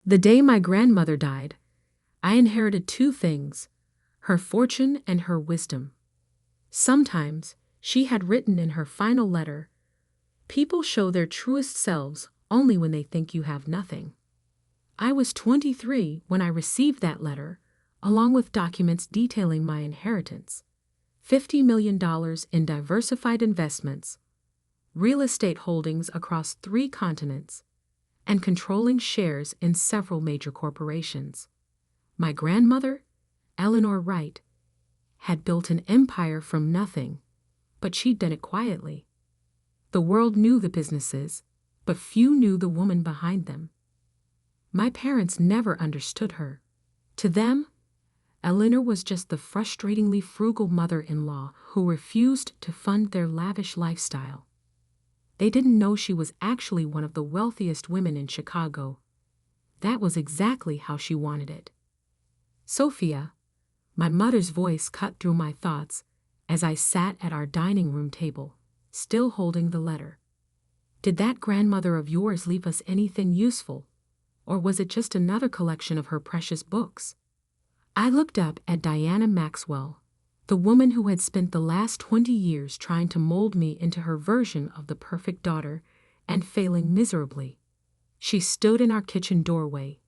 The day my grandmother died, I inherited two things: her fortune and her wisdom. Sometimes, she had written in her final letter, "People show their truest selves only when they think you have nothing." I was 23 when I received that letter, along with documents detailing my inheritance: $50 million in diversified investments, real estate holdings across 3 continents, and controlling shares in several major corporations. My grandmother, Eleanor Wright, had built an empire from nothing, but she'd done it quietly. The world knew the businesses, but few knew the woman behind them. My parents never understood her. To them, Eleanor was just the frustratingly frugal mother-in-law who refused to fund their lavish lifestyle. They didn't know she was actually one of the wealthiest women in Chicago. That was exactly how she wanted it. Sophia, my mother's voice cut through my thoughts as I sat at our dining room table, still holding the letter. Did that grandmother of yours leave us anything useful, or was it just another collection of her precious books? I looked up at Diana Maxwell, the woman who had spent the last 20 years trying to mold me into her version of the perfect daughter and failing miserably. She stood in our kitchen doorway,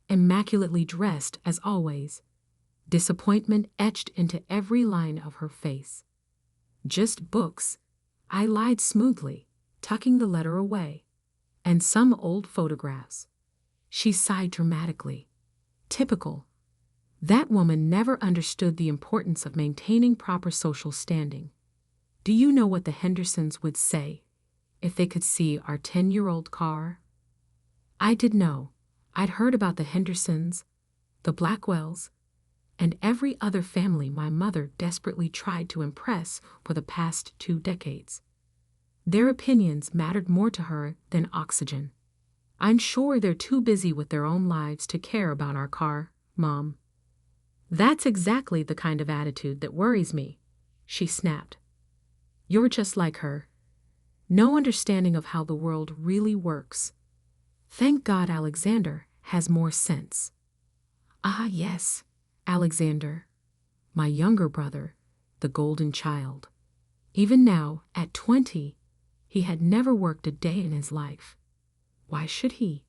immaculately dressed as always, disappointment etched into every line of her face. "Just books," I lied smoothly, tucking the letter away. "And some old photographs." She sighed dramatically. Typical. That woman never understood the importance of maintaining proper social standing. Do you know what the Hendersons would say if they could see our 10-year-old car? I did know. I'd heard about the Hendersons, the Blackwells, and every other family my mother desperately tried to impress for the past 2 decades. Their opinions mattered more to her than oxygen. "I'm sure they're too busy with their own lives to care about our car, Mom." "That's exactly the kind of attitude that worries me," she snapped. "You're just like her. No understanding of how the world really works. Thank God Alexander has more sense." Ah, yes, Alexander, my younger brother, the golden child. Even now, at 20, he had never worked a day in his life. Why should he?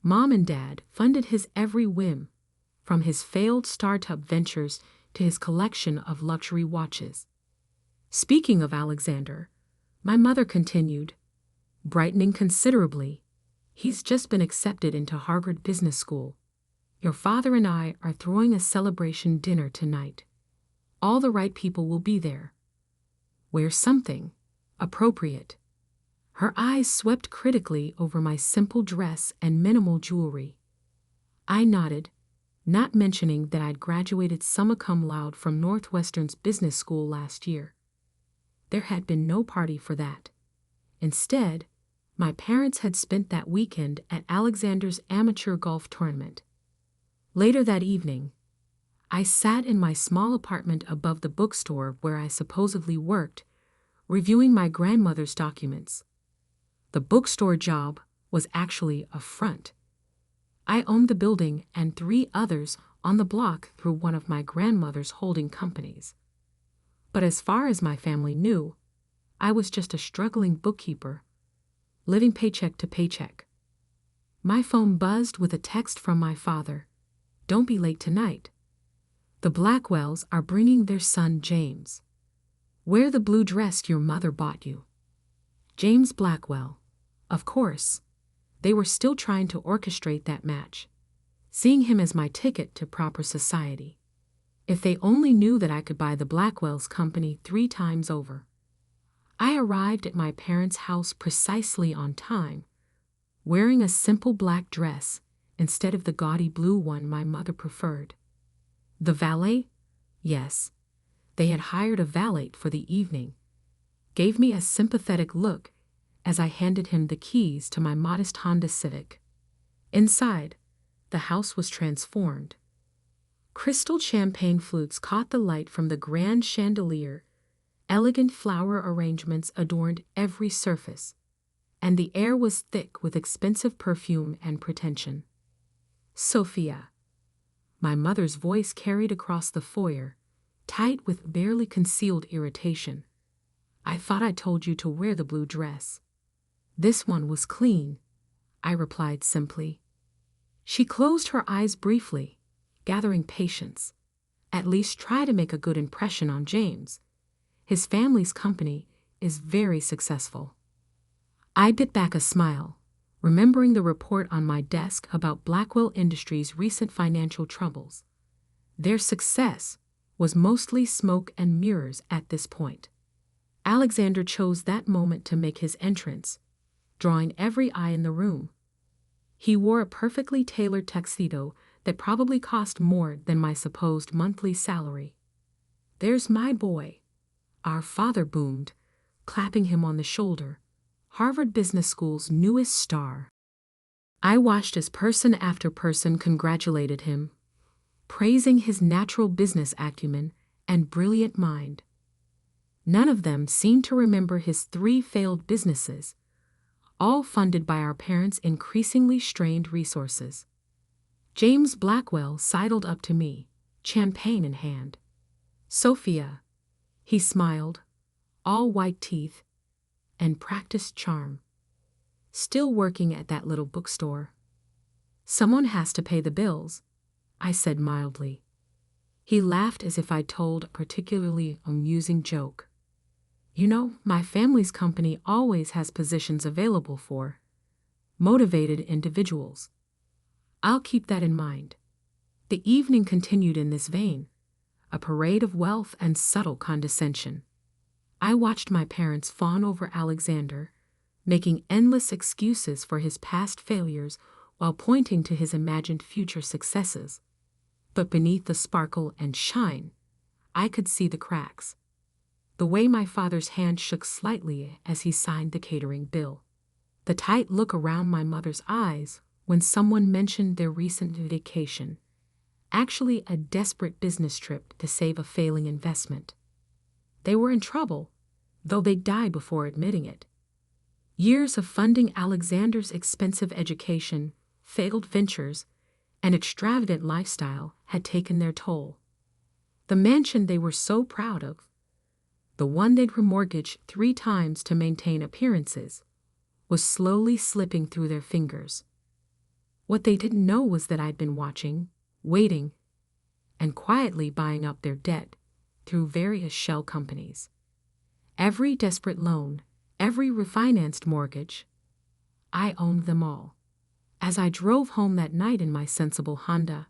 Mom and Dad funded his every whim, from his failed startup ventures to his collection of luxury watches. Speaking of Alexander, my mother continued, brightening considerably, "He's just been accepted into Harvard Business School. Your father and I are throwing a celebration dinner tonight. All the right people will be there. Wear something appropriate." Her eyes swept critically over my simple dress and minimal jewelry. I nodded, not mentioning that I'd graduated summa cum laude from Northwestern's business school last year. There had been no party for that. Instead, my parents had spent that weekend at Alexander's amateur golf tournament. Later that evening, I sat in my small apartment above the bookstore where I supposedly worked, reviewing my grandmother's documents. The bookstore job was actually a front. I owned the building and 3 others on the block through one of my grandmother's holding companies. But as far as my family knew, I was just a struggling bookkeeper, living paycheck to paycheck. My phone buzzed with a text from my father. "Don't be late tonight. The Blackwells are bringing their son James. Wear the blue dress your mother bought you." James Blackwell. Of course, they were still trying to orchestrate that match, seeing him as my ticket to proper society. If they only knew that I could buy the Blackwells company 3 times over. I arrived at my parents' house precisely on time, wearing a simple black dress instead of the gaudy blue one my mother preferred. The valet? Yes, they had hired a valet for the evening. Gave me a sympathetic look as I handed him the keys to my modest Honda Civic. Inside, the house was transformed. Crystal champagne flutes caught the light from the grand chandelier, elegant flower arrangements adorned every surface, and the air was thick with expensive perfume and pretension. Sophia. My mother's voice carried across the foyer, tight with barely concealed irritation. I thought I told you to wear the blue dress. This one was clean, I replied simply. She closed her eyes briefly, gathering patience. At least try to make a good impression on James. His family's company is very successful. I bit back a smile, remembering the report on my desk about Blackwell Industries' recent financial troubles. Their success was mostly smoke and mirrors at this point. Alexander chose that moment to make his entrance, drawing every eye in the room. He wore a perfectly tailored tuxedo that probably cost more than my supposed monthly salary. "There's my boy," our father boomed, clapping him on the shoulder. "Harvard Business School's newest star." I watched as person after person congratulated him, praising his natural business acumen and brilliant mind. None of them seemed to remember his 3 failed businesses, all funded by our parents' increasingly strained resources. James Blackwell sidled up to me, champagne in hand. "Sophia," he smiled, all white teeth and practiced charm. "Still working at that little bookstore?" "Someone has to pay the bills," I said mildly. He laughed as if I'd told a particularly amusing joke. "You know, my family's company always has positions available for motivated individuals. I'll keep that in mind." The evening continued in this vein, a parade of wealth and subtle condescension. I watched my parents fawn over Alexander, making endless excuses for his past failures while pointing to his imagined future successes. But beneath the sparkle and shine, I could see the cracks. The way my father's hand shook slightly as he signed the catering bill. The tight look around my mother's eyes when someone mentioned their recent vacation. Actually a desperate business trip to save a failing investment. They were in trouble, though they died before admitting it. Years of funding Alexander's expensive education, failed ventures, and extravagant lifestyle had taken their toll. The mansion they were so proud of, the one they'd remortgaged 3 times to maintain appearances, was slowly slipping through their fingers. What they didn't know was that I'd been watching, waiting, and quietly buying up their debt through various shell companies. Every desperate loan, every refinanced mortgage, I owned them all. As I drove home that night in my sensible Honda,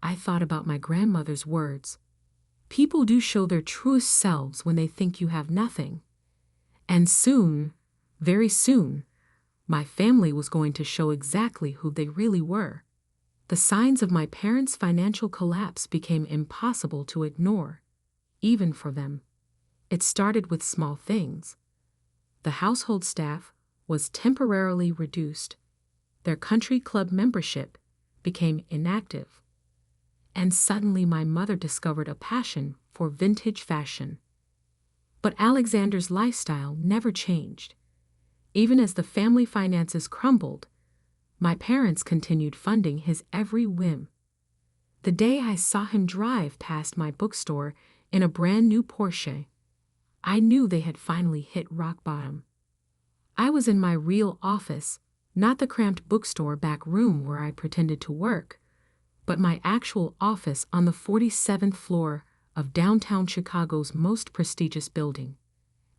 I thought about my grandmother's words. People do show their truest selves when they think you have nothing. And soon, very soon, my family was going to show exactly who they really were. The signs of my parents' financial collapse became impossible to ignore, even for them. It started with small things. The household staff was temporarily reduced. Their country club membership became inactive. And suddenly my mother discovered a passion for vintage fashion. But Alexander's lifestyle never changed. Even as the family finances crumbled, my parents continued funding his every whim. The day I saw him drive past my bookstore in a brand new Porsche, I knew they had finally hit rock bottom. I was in my real office, not the cramped bookstore back room where I pretended to work, but my actual office on the 47th floor of downtown Chicago's most prestigious building.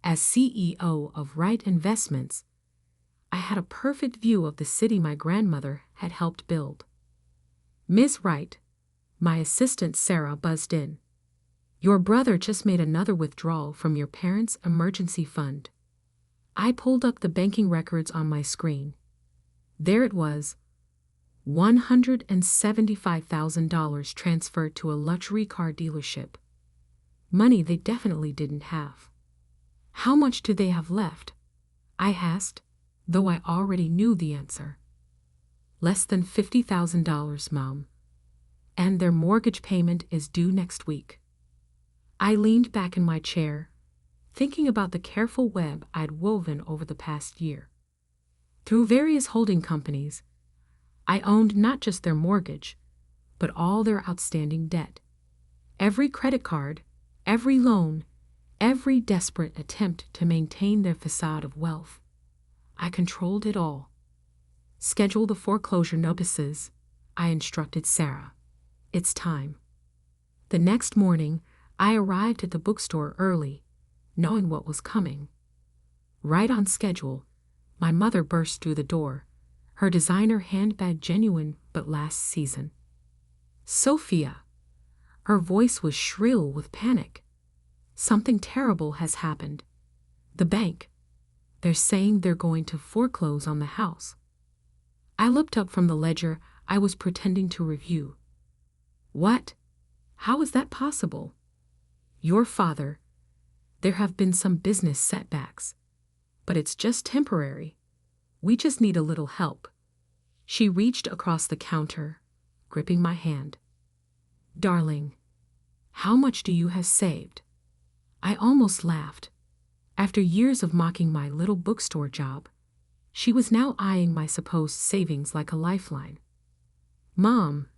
As CEO of Wright Investments, I had a perfect view of the city my grandmother had helped build. "Miss Wright," my assistant Sarah buzzed in. "Your brother just made another withdrawal from your parents' emergency fund." I pulled up the banking records on my screen. There it was, $175,000 transferred to a luxury car dealership. Money they definitely didn't have. "How much do they have left?" I asked, though I already knew the answer. "Less than $50,000, Mom. And their mortgage payment is due next week." I leaned back in my chair, thinking about the careful web I'd woven over the past year. Through various holding companies, I owned not just their mortgage, but all their outstanding debt. Every credit card, every loan, every desperate attempt to maintain their facade of wealth. I controlled it all. Schedule the foreclosure notices, I instructed Sarah. It's time. The next morning, I arrived at the bookstore early, knowing what was coming. Right on schedule, my mother burst through the door, her designer handbag genuine but last season. Sophia. Her voice was shrill with panic. Something terrible has happened. The bank. They're saying they're going to foreclose on the house. I looked up from the ledger I was pretending to review. What? How is that possible? Your father. There have been some business setbacks. But it's just temporary. We just need a little help. She reached across the counter, gripping my hand. Darling, how much do you have saved? I almost laughed. After years of mocking my little bookstore job, she was now eyeing my supposed savings like a lifeline. Mom,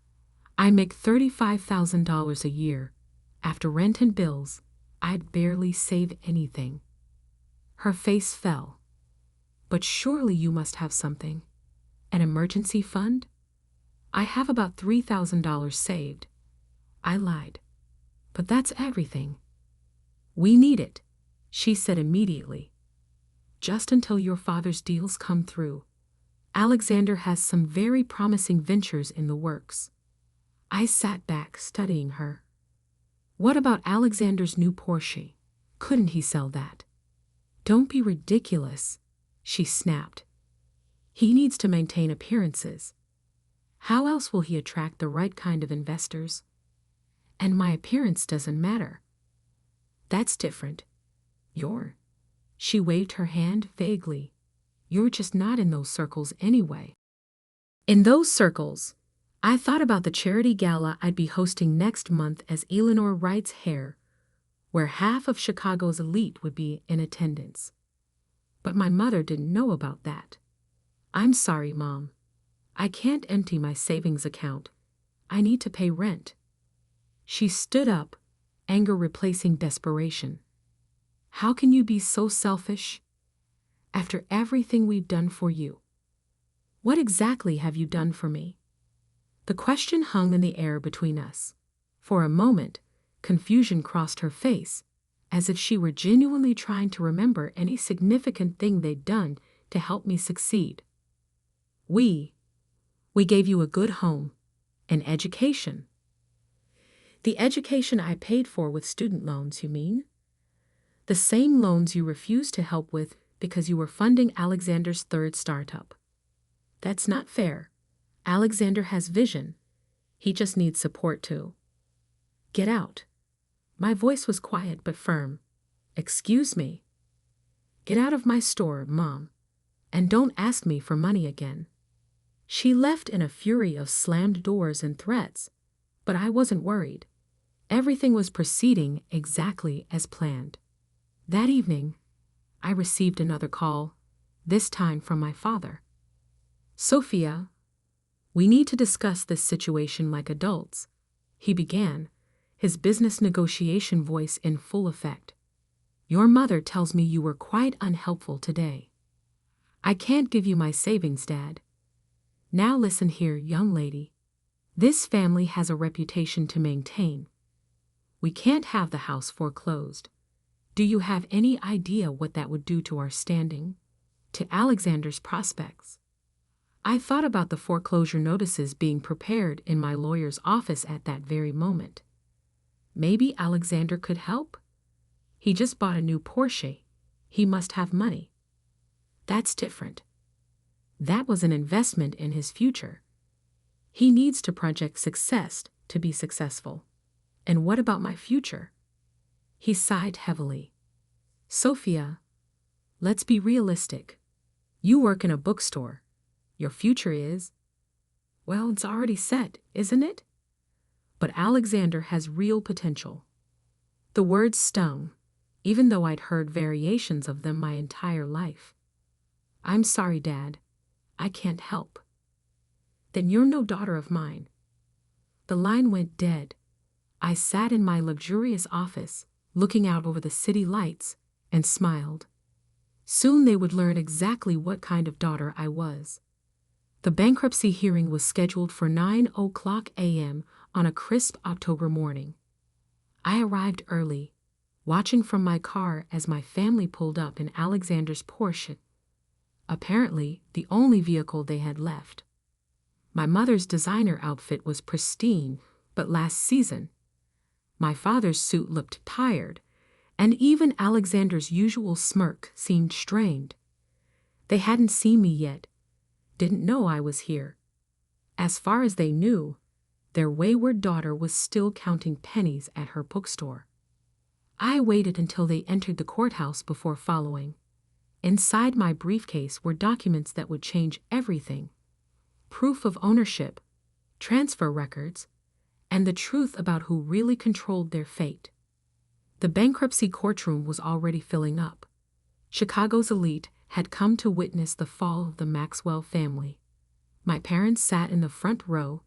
I make $35,000 a year. After rent and bills, I'd barely save anything. Her face fell. But surely you must have something. An emergency fund? I have about $3,000 saved. I lied. But that's everything. We need it, she said immediately. Just until your father's deals come through. Alexander has some very promising ventures in the works. I sat back studying her. What about Alexander's new Porsche? Couldn't he sell that? Don't be ridiculous, she snapped. He needs to maintain appearances. How else will he attract the right kind of investors? And my appearance doesn't matter. That's different. She waved her hand vaguely. You're just not in those circles anyway. In those circles, I thought about the charity gala I'd be hosting next month as Eleanor Wright's heir, where half of Chicago's elite would be in attendance. But my mother didn't know about that. I'm sorry, Mom. I can't empty my savings account. I need to pay rent. She stood up, anger replacing desperation. How can you be so selfish? After everything we've done for you. What exactly have you done for me? The question hung in the air between us. For a moment, confusion crossed her face, as if she were genuinely trying to remember any significant thing they'd done to help me succeed. We gave you a good home, an education. The education I paid for with student loans, you mean? The same loans you refused to help with because you were funding Alexander's third startup. That's not fair. Alexander has vision. He just needs support too. Get out. My voice was quiet but firm. Excuse me. Get out of my store, Mom, and don't ask me for money again. She left in a fury of slammed doors and threats, but I wasn't worried. Everything was proceeding exactly as planned. That evening, I received another call, this time from my father. Sophia, we need to discuss this situation like adults, he began, his business negotiation voice in full effect. Your mother tells me you were quite unhelpful today. I can't give you my savings, Dad. Now listen here, young lady. This family has a reputation to maintain. We can't have the house foreclosed. Do you have any idea what that would do to our standing? To Alexander's prospects? I thought about the foreclosure notices being prepared in my lawyer's office at that very moment. Maybe Alexander could help? He just bought a new Porsche. He must have money. That's different. That was an investment in his future. He needs to project success to be successful. And what about my future? He sighed heavily. Sophia, let's be realistic. You work in a bookstore. Your future is, well, it's already set, isn't it? But Alexander has real potential. The words stung, even though I'd heard variations of them my entire life. I'm sorry, Dad. I can't help. then you're no daughter of mine." The line went dead. I sat in my luxurious office, looking out over the city lights, and smiled. Soon they would learn exactly what kind of daughter I was. The bankruptcy hearing was scheduled for 9:00 a.m. on a crisp October morning. I arrived early, watching from my car as my family pulled up in Alexander's Porsche, apparently the only vehicle they had left. My mother's designer outfit was pristine, but last season. My father's suit looked tired, and even Alexander's usual smirk seemed strained. They hadn't seen me yet, didn't know I was here. As far as they knew, their wayward daughter was still counting pennies at her bookstore. I waited until they entered the courthouse before following. Inside my briefcase were documents that would change everything: proof of ownership, transfer records, and the truth about who really controlled their fate. The bankruptcy courtroom was already filling up. Chicago's elite had come to witness the fall of the Maxwell family. My parents sat in the front row,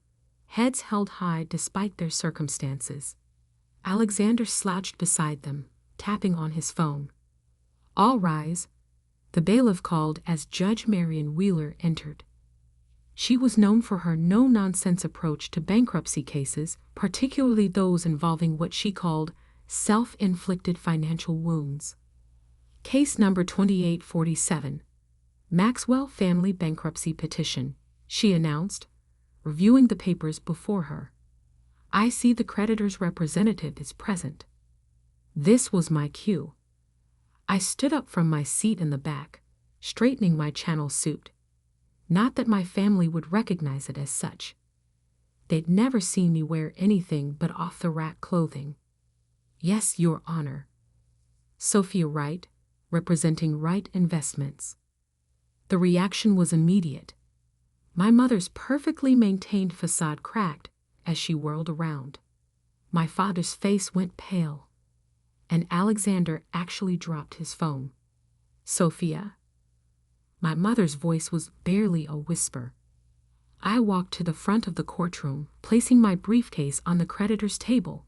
heads held high despite their circumstances. Alexander slouched beside them, tapping on his phone. "All rise," the bailiff called as Judge Marion Wheeler entered. She was known for her no-nonsense approach to bankruptcy cases, particularly those involving what she called self-inflicted financial wounds. Case number 2847, Maxwell Family Bankruptcy Petition, she announced, reviewing the papers before her. "I see the creditor's representative is present." This was my cue. I stood up from my seat in the back, straightening my channel suit. Not that my family would recognize it as such. They'd never seen me wear anything but off-the-rack clothing. "Yes, Your Honor." Sophia Wright, representing Wright Investments. The reaction was immediate. My mother's perfectly maintained facade cracked as she whirled around. My father's face went pale, and Alexander actually dropped his phone. "Sophia." My mother's voice was barely a whisper. I walked to the front of the courtroom, placing my briefcase on the creditor's table.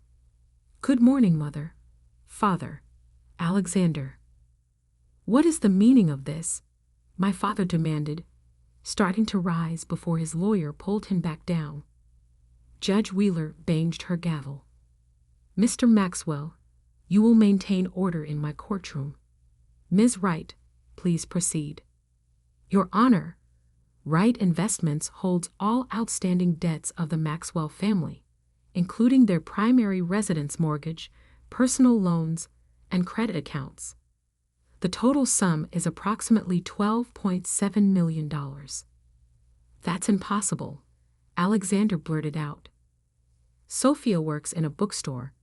"Good morning, Mother." "Father." "Alexander." "What is the meaning of this?" my father demanded, starting to rise before his lawyer pulled him back down. Judge Wheeler banged her gavel. "Mr. Maxwell, you will maintain order in my courtroom. Ms. Wright, please proceed." "Your Honor, Wright Investments holds all outstanding debts of the Maxwell family, including their primary residence mortgage, personal loans, and credit accounts. The total sum is approximately $12.7 million. "That's impossible," Alexander blurted out. "Sophia works in a bookstore."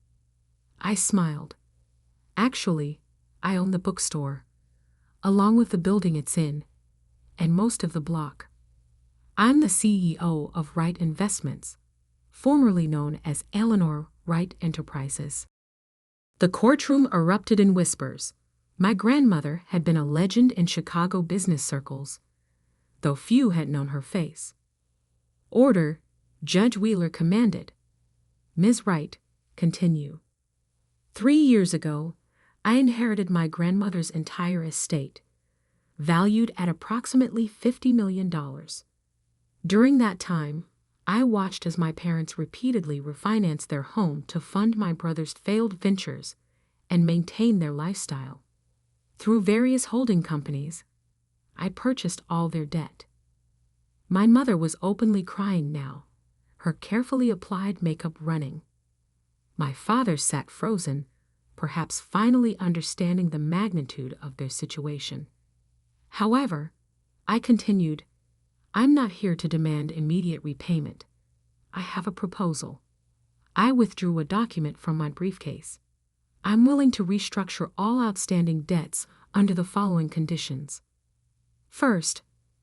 I smiled. "Actually, I own the bookstore, along with the building it's in, and most of the block. I'm the CEO of Wright Investments, formerly known as Eleanor Wright Enterprises." The courtroom erupted in whispers. My grandmother had been a legend in Chicago business circles, though few had known her face. "Order," Judge Wheeler commanded. "Ms. Wright, continue." 3 years ago, I inherited my grandmother's entire estate, valued at approximately $50 million. During that time, I watched as my parents repeatedly refinanced their home to fund my brother's failed ventures and maintain their lifestyle. Through various holding companies, I purchased all their debt. My mother was openly crying now, her carefully applied makeup running. My father sat frozen, perhaps finally understanding the magnitude of their situation. However, I continued, "I'm not here to demand immediate repayment. I have a proposal." I withdrew a document from my briefcase. "I'm willing to restructure all outstanding debts under the following conditions. First,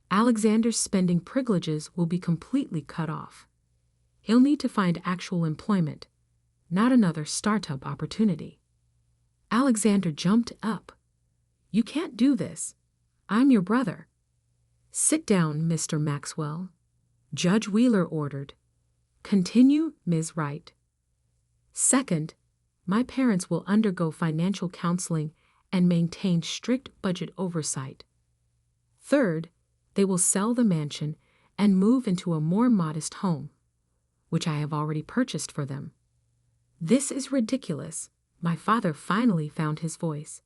Alexander's spending privileges will be completely cut off. He'll need to find actual employment, not another startup opportunity." Alexander jumped up. "You can't do this. I'm your brother." "Sit down, Mr. Maxwell. Judge Wheeler ordered, "Continue, Ms. Wright." Second, my parents will undergo financial counseling and maintain strict budget oversight. Third, they will sell the mansion and move into a more modest home, which I have already purchased for them. This is ridiculous. My father finally found his voice.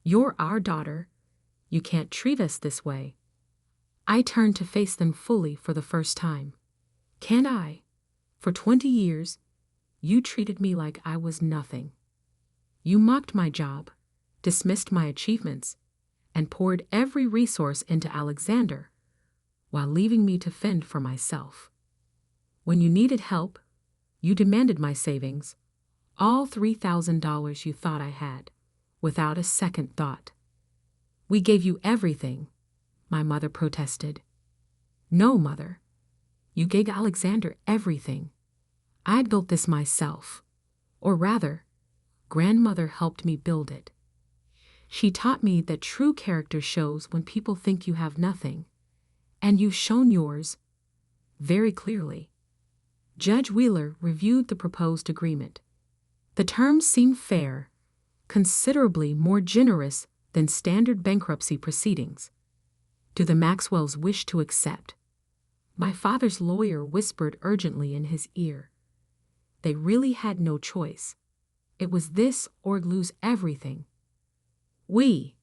"You're our daughter. You can't treat us this way." I turned to face them fully for the first time. "Can't I? For 20 years, you treated me like I was nothing. You mocked my job, dismissed my achievements, and poured every resource into Alexander, while leaving me to fend for myself. When you needed help, you demanded my savings, all $3,000 you thought I had, without a second thought. We gave you everything," my mother protested. "No, Mother. You gave Alexander everything. I built this myself. Or rather, Grandmother helped me build it. She taught me that true character shows when people think you have nothing, and you've shown yours very clearly." Judge Wheeler reviewed the proposed agreement. The terms seemed fair, considerably more generous than standard bankruptcy proceedings. Do the Maxwells wish to accept? My father's lawyer whispered urgently in his ear. They really had no choice. It was this or lose everything. "We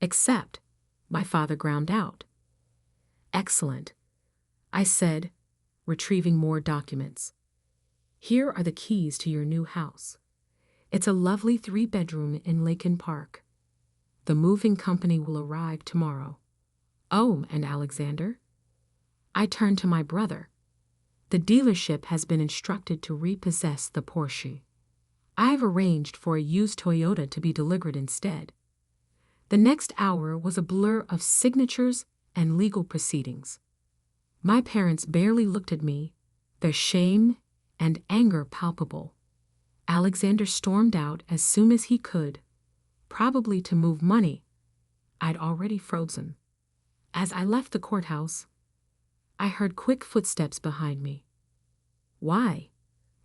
accept," my father ground out. "Excellent," I said, retrieving more documents. "Here are the keys to your new house. It's a lovely 3-bedroom in Lincoln Park. The moving company will arrive tomorrow." "Oh, and Alexander?" I turned to my brother. "The dealership has been instructed to repossess the Porsche. I've arranged for a used Toyota to be delivered instead." The next hour was a blur of signatures and legal proceedings. My parents barely looked at me, their shame and anger palpable. Alexander stormed out as soon as he could, probably to move money I'd already frozen. As I left the courthouse, I heard quick footsteps behind me. "Why?"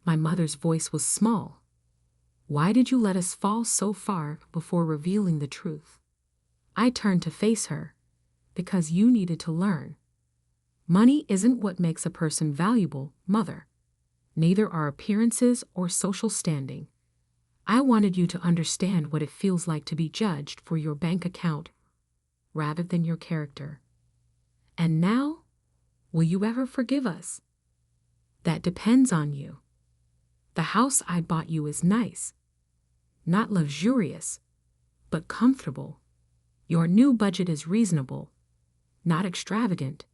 My mother's voice was small. "Why did you let us fall so far before revealing the truth?" I turned to face her. "Because you needed to learn. Money isn't what makes a person valuable, Mother. Neither are appearances or social standing. I wanted you to understand what it feels like to be judged for your bank account rather than your character. And now, will you ever forgive us?" "That depends on you. The house I bought you is nice. Not luxurious, but comfortable. Your new budget is reasonable. Not extravagant,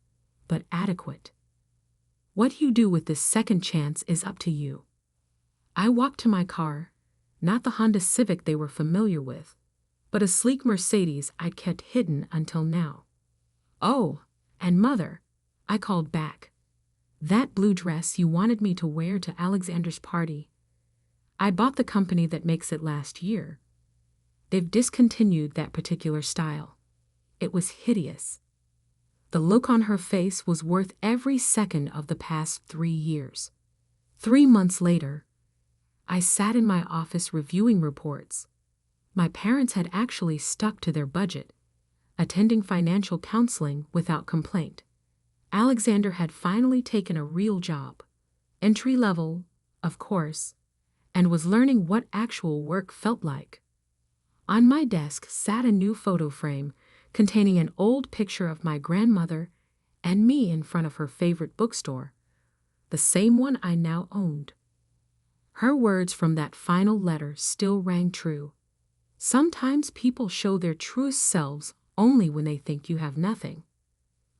but adequate. What you do with this second chance is up to you." I walked to my car, not the Honda Civic they were familiar with, but a sleek Mercedes I'd kept hidden until now. "Oh, and Mother," I called back. "That blue dress you wanted me to wear to Alexander's party, I bought the company that makes it last year. They've discontinued that particular style. It was hideous." The look on her face was worth every second of the past 3 years. 3 months later, I sat in my office reviewing reports. My parents had actually stuck to their budget, attending financial counseling without complaint. Alexander had finally taken a real job, entry level, of course, and was learning what actual work felt like. On my desk sat a new photo frame containing an old picture of my grandmother and me in front of her favorite bookstore, the same one I now owned. Her words from that final letter still rang true. Sometimes people show their truest selves only when they think you have nothing.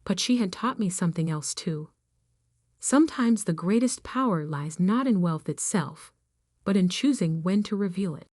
But she had taught me something else too. Sometimes the greatest power lies not in wealth itself, but in choosing when to reveal it.